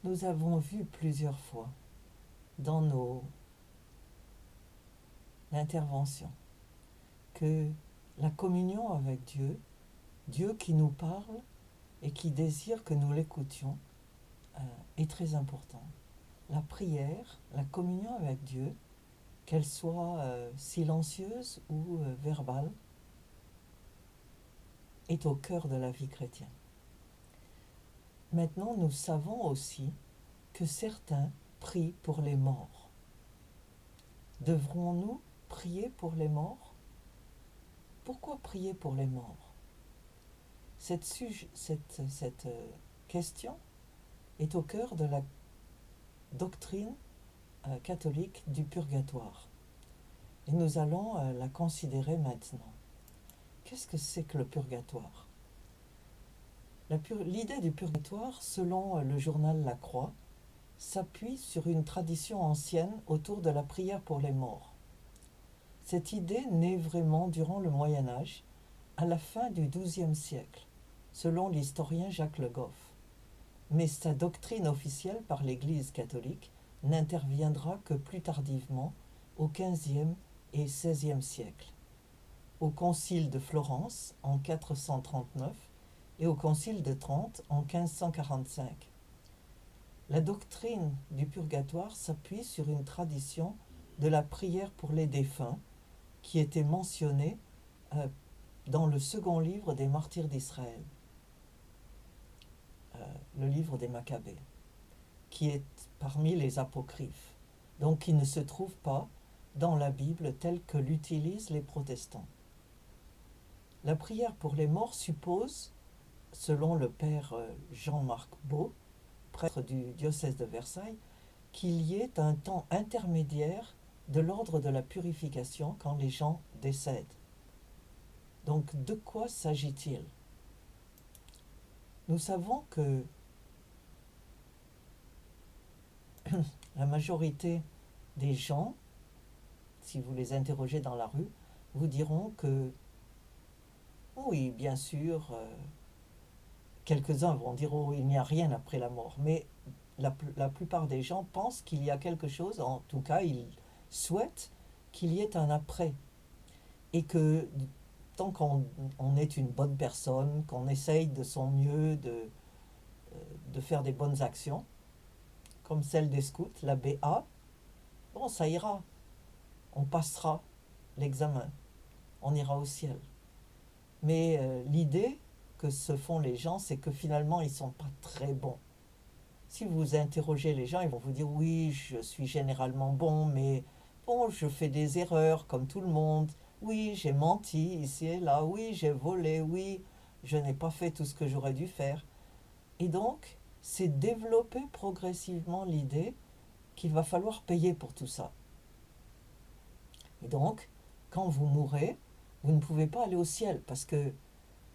Nous avons vu plusieurs fois dans nos interventions que la communion avec Dieu, Dieu qui nous parle et qui désire que nous l'écoutions, est très important. La prière, la communion avec Dieu, qu'elle soit silencieuse ou verbale, est au cœur de la vie chrétienne. Maintenant, nous savons aussi que certains prient pour les morts. Devrons-nous prier pour les morts? Pourquoi prier pour les morts? Cette question est au cœur de la doctrine catholique du purgatoire. Et nous allons la considérer maintenant. Qu'est-ce que c'est que le purgatoire? L'idée du purgatoire, selon le journal La Croix, s'appuie sur une tradition ancienne autour de la prière pour les morts. Cette idée naît vraiment durant le Moyen-Âge, à la fin du XIIe siècle, selon l'historien Jacques Le Goff. Mais sa doctrine officielle par l'Église catholique n'interviendra que plus tardivement, au XVe et XVIe siècle, au Concile de Florence en 439 et au Concile de Trente en 1545. La doctrine du purgatoire s'appuie sur une tradition de la prière pour les défunts qui était mentionnée dans le second livre des martyrs d'Israël, le livre des Maccabées, qui est parmi les apocryphes, donc qui ne se trouve pas dans la Bible telle que l'utilisent les protestants. La prière pour les morts suppose, selon le père Jean-Marc Beau, prêtre du diocèse de Versailles, qu'il y ait un temps intermédiaire de l'ordre de la purification quand les gens décèdent. Donc, de quoi s'agit-il? Nous savons que la majorité des gens, si vous les interrogez dans la rue, vous diront que, oui, bien sûr, quelques-uns vont dire, oh, il n'y a rien après la mort, mais la plupart des gens pensent qu'il y a quelque chose, en tout cas, ils souhaitent qu'il y ait un après, et que tant qu'on est une bonne personne, qu'on essaye de son mieux de faire des bonnes actions, comme celle des scouts, la BA, bon, ça ira. On passera l'examen. On ira au ciel. Mais l'idée que se font les gens, c'est que finalement, ils ne sont pas très bons. Si vous interrogez les gens, ils vont vous dire, oui, je suis généralement bon, mais bon, je fais des erreurs comme tout le monde. Oui, j'ai menti ici et là. Oui, j'ai volé. Oui, je n'ai pas fait tout ce que j'aurais dû faire. Et donc, c'est développer progressivement l'idée qu'il va falloir payer pour tout ça. Et donc, quand vous mourrez, vous ne pouvez pas aller au ciel parce que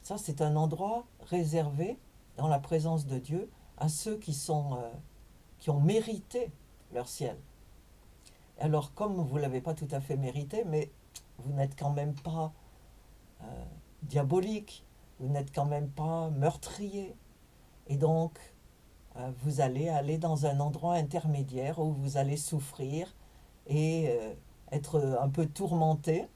ça, c'est un endroit réservé dans la présence de Dieu à ceux qui ont mérité leur ciel. Alors, comme vous ne l'avez pas tout à fait mérité, mais vous n'êtes quand même pas diabolique, vous n'êtes quand même pas meurtrier. Et donc, vous allez aller dans un endroit intermédiaire où vous allez souffrir et être un peu tourmenté.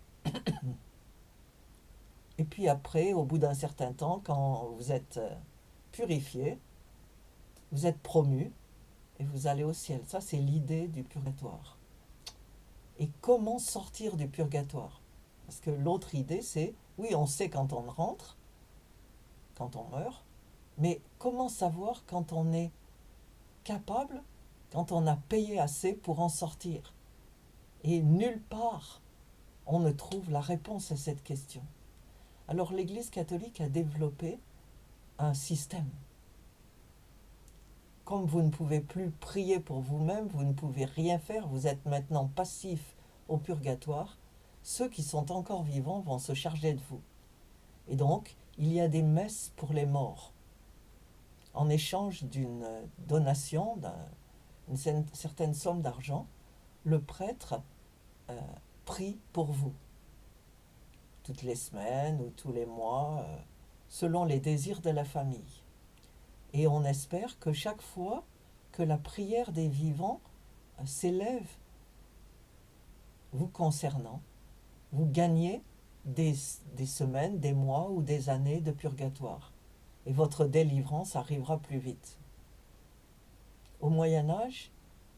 Et puis après, au bout d'un certain temps, quand vous êtes purifié, vous êtes promu et vous allez au ciel. Ça, c'est l'idée du purgatoire. Et comment sortir du purgatoire? Parce que l'autre idée, c'est, oui, on sait quand on rentre, quand on meurt, mais comment savoir quand on est capable, quand on a payé assez pour en sortir? Et nulle part, on ne trouve la réponse à cette question. Alors l'Église catholique a développé un système. Comme vous ne pouvez plus prier pour vous-même, vous ne pouvez rien faire, vous êtes maintenant passif au purgatoire, ceux qui sont encore vivants vont se charger de vous. Et donc, il y a des messes pour les morts. En échange d'une donation, d'une certaine somme d'argent, le prêtre prie pour vous. Toutes les semaines ou tous les mois, selon les désirs de la famille. Et on espère que chaque fois que la prière des vivants s'élève vous concernant. Vous gagnez des semaines, des mois ou des années de purgatoire. Et votre délivrance arrivera plus vite. Au Moyen Âge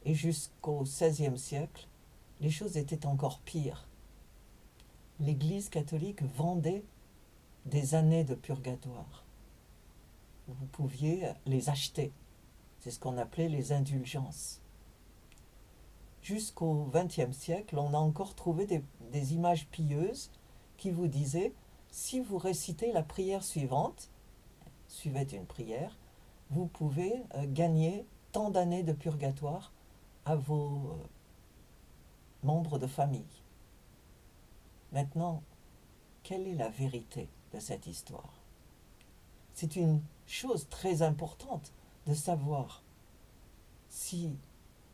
et jusqu'au XVIe siècle, les choses étaient encore pires. L'Église catholique vendait des années de purgatoire. Vous pouviez les acheter. C'est ce qu'on appelait les indulgences. Jusqu'au XXe siècle, on a encore trouvé des images pieuses qui vous disaient, si vous récitez la prière suivante, suivait une prière, vous pouvez gagner tant d'années de purgatoire à vos membres de famille. Maintenant, quelle est la vérité de cette histoire? C'est une chose très importante de savoir si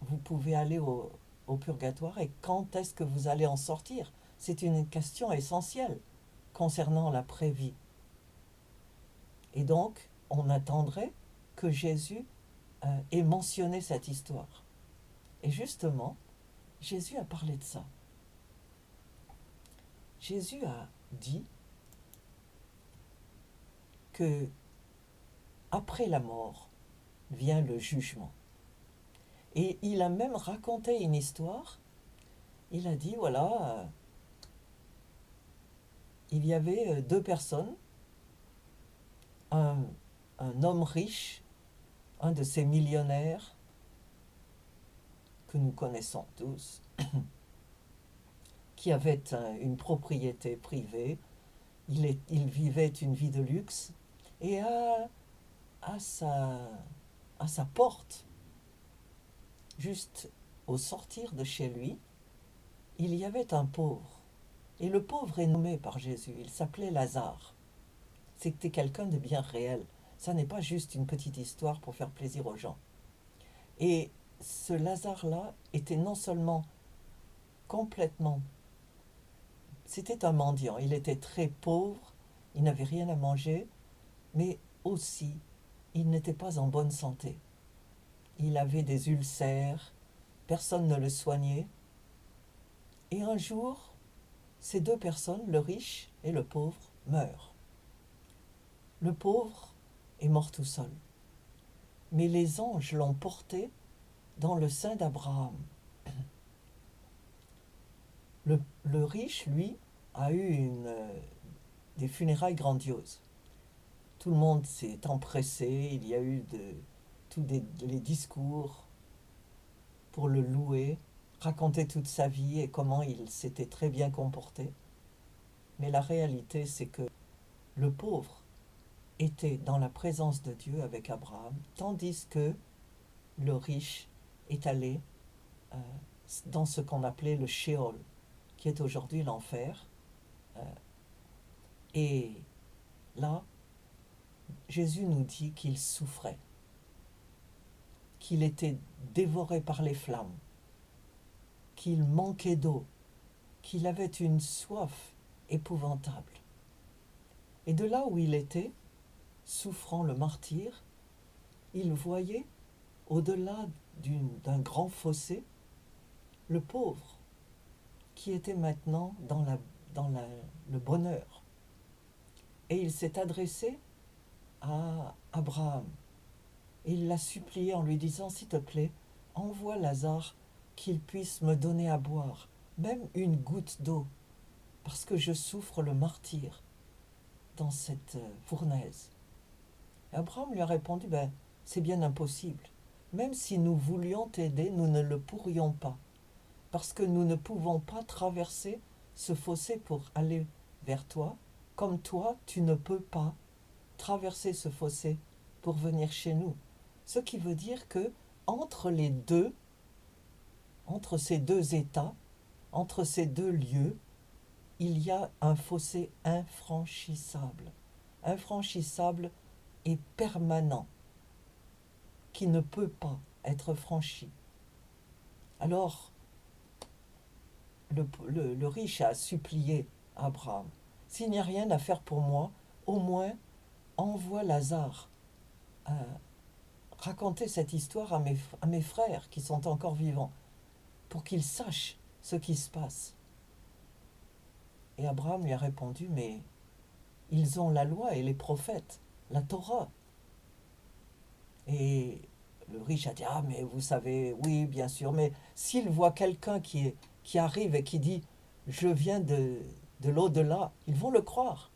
vous pouvez aller au purgatoire et quand est-ce que vous allez en sortir. C'est une question essentielle concernant l'après-vie. Et donc, on attendrait que Jésus ait mentionné cette histoire. Et justement, Jésus a parlé de ça. Jésus a dit que après la mort vient le jugement. Et il a même raconté une histoire. Il a dit, voilà, il y avait deux personnes, un homme riche, un de ces millionnaires que nous connaissons tous, qui avait une propriété privée, il vivait une vie de luxe, et à sa porte, juste au sortir de chez lui, il y avait un pauvre. Et le pauvre est nommé par Jésus, il s'appelait Lazare. C'était quelqu'un de bien réel. Ça n'est pas juste une petite histoire pour faire plaisir aux gens. Et ce Lazare-là était non seulement complètement... C'était un mendiant, il était très pauvre, il n'avait rien à manger, mais aussi, il n'était pas en bonne santé. Il avait des ulcères, personne ne le soignait. Et un jour, ces deux personnes, le riche et le pauvre, meurent. Le pauvre est mort tout seul. Mais les anges l'ont porté dans le sein d'Abraham. Le riche, lui, a eu des funérailles grandioses. Tout le monde s'est empressé, il y a eu tous les discours pour le louer, raconter toute sa vie et comment il s'était très bien comporté. Mais la réalité, c'est que le pauvre était dans la présence de Dieu avec Abraham, tandis que le riche est allé dans ce qu'on appelait le Sheol, qui est aujourd'hui l'enfer. Et là, Jésus nous dit qu'il souffrait, qu'il était dévoré par les flammes, qu'il manquait d'eau, qu'il avait une soif épouvantable. Et de là où il était, souffrant le martyre, il voyait, au-delà d'un grand fossé, le pauvre qui était maintenant dans le bonheur. Et il s'est adressé à Abraham. Et il l'a supplié en lui disant, s'il te plaît, envoie Lazare qu'il puisse me donner à boire, même une goutte d'eau, parce que je souffre le martyre dans cette fournaise. Et Abraham lui a répondu, c'est bien impossible. Même si nous voulions t'aider, nous ne le pourrions pas, parce que nous ne pouvons pas traverser ce fossé pour aller vers toi, comme toi, tu ne peux pas traverser ce fossé pour venir chez nous. Ce qui veut dire que entre ces deux états, entre ces deux lieux, il y a un fossé infranchissable et permanent, qui ne peut pas être franchi. Alors, le riche a supplié Abraham, s'il n'y a rien à faire pour moi, au moins envoie Lazare raconter cette histoire à mes frères qui sont encore vivants, pour qu'ils sachent ce qui se passe. Et Abraham lui a répondu, mais ils ont la loi et les prophètes, la Torah. Et le riche a dit, ah mais vous savez, oui bien sûr, mais s'il voit quelqu'un qui arrive et qui dit, je viens de l'au-delà, ils vont le croire.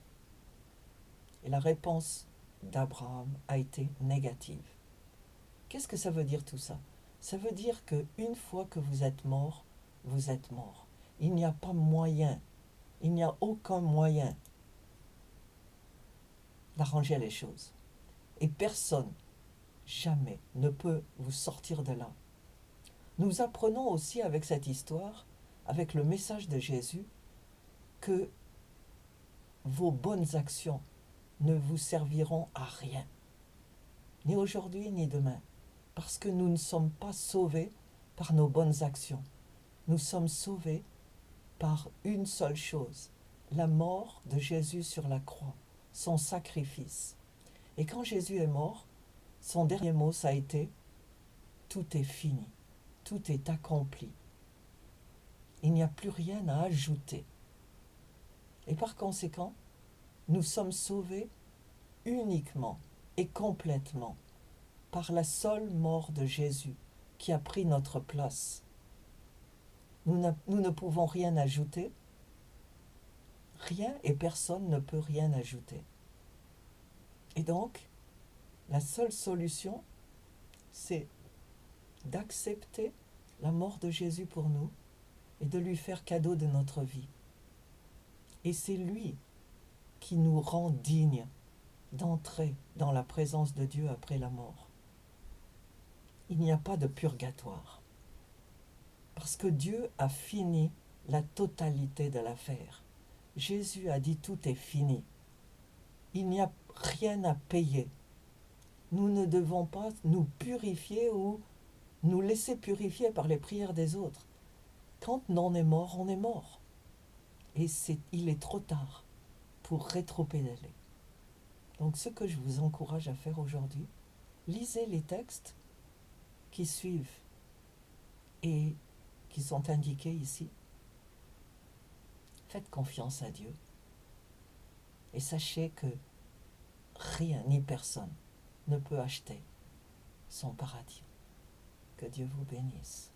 Et la réponse d'Abraham a été négative. Qu'est-ce que ça veut dire tout ça? Ça veut dire qu'une fois que vous êtes mort, vous êtes mort. Il n'y a pas moyen, il n'y a aucun moyen d'arranger les choses. Et personne, jamais, ne peut vous sortir de là. Nous apprenons aussi avec cette histoire, avec le message de Jésus, que vos bonnes actions ne vous serviront à rien, ni aujourd'hui ni demain, parce que nous ne sommes pas sauvés par nos bonnes actions. Nous sommes sauvés par une seule chose, la mort de Jésus sur la croix, son sacrifice. Et quand Jésus est mort, son dernier mot, ça a été « tout est fini, tout est accompli ». Il n'y a plus rien à ajouter. Et par conséquent, nous sommes sauvés uniquement et complètement par la seule mort de Jésus qui a pris notre place. Nous ne pouvons rien ajouter. Rien et personne ne peut rien ajouter. Et donc, la seule solution, c'est d'accepter la mort de Jésus pour nous et de lui faire cadeau de notre vie. Et c'est lui qui nous rend dignes d'entrer dans la présence de Dieu après la mort. Il n'y a pas de purgatoire. Parce que Dieu a fini la totalité de l'affaire. Jésus a dit tout est fini. Il n'y a rien à payer. Nous ne devons pas nous purifier ou nous laisser purifier par les prières des autres. Quand on est mort, on est mort. Et il est trop tard pour rétropédaler. Donc ce que je vous encourage à faire aujourd'hui, lisez les textes qui suivent et qui sont indiqués ici. Faites confiance à Dieu et sachez que rien ni personne ne peut acheter son paradis. Que Dieu vous bénisse.